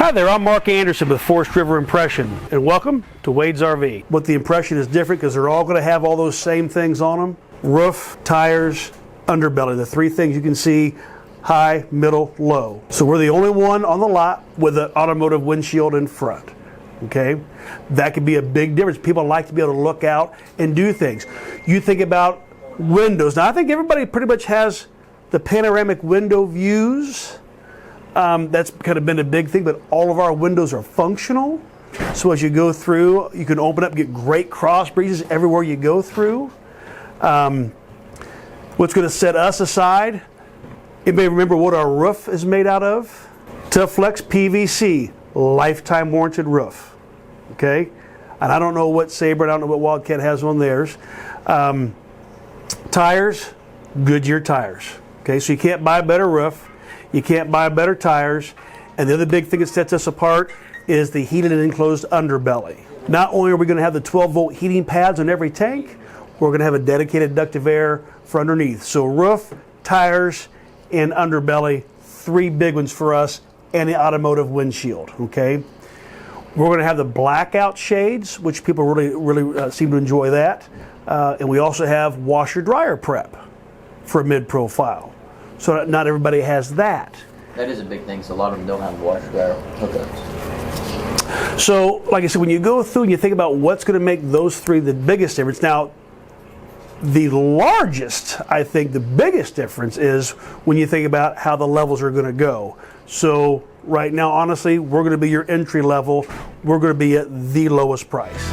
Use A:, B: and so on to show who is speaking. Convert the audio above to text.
A: Hi there, I'm Mark Anderson with Forest River Impression, and welcome to Wade's RV. But the Impression is different because they're all going to have all those same things on them. Roof, tires, underbelly, the three things you can see: high, middle, low. So we're the only one on the lot with an automotive windshield in front. Okay, that could be a big difference. People like to be able to look out and do things. You think about windows. Now I think everybody pretty much has the panoramic window views. That's kind of been a big thing, but all of our windows are functional. So as you go through, you can open up, get great cross breezes everywhere you go through. What's going to set us aside? Anybody remember what our roof is made out of? Tuflex PVC, lifetime warranted roof. Okay, and I don't know what Sabre, I don't know what Wildcat has on theirs. Tires, Goodyear tires. Okay, so you can't buy a better roof. You can't buy better tires. And the other big thing that sets us apart is the heated and enclosed underbelly. Not only are we going to have the 12-volt heating pads on every tank, we're going to have a dedicated ductive air for underneath. So roof, tires, and underbelly, three big ones for us, and the automotive windshield. Okay, we're going to have the blackout shades, which people really seem to enjoy that. And we also have washer-dryer prep for a mid-profile. So not everybody has that.
B: That is a big thing, so a lot of them don't have washer dryer hookups.
A: So, like I said, when you go through and you think about what's going to make those three the biggest difference, now, the largest, I think the biggest difference is when you think about how the levels are going to go. So, right now, honestly, we're going to be your entry level. We're going to be at the lowest price.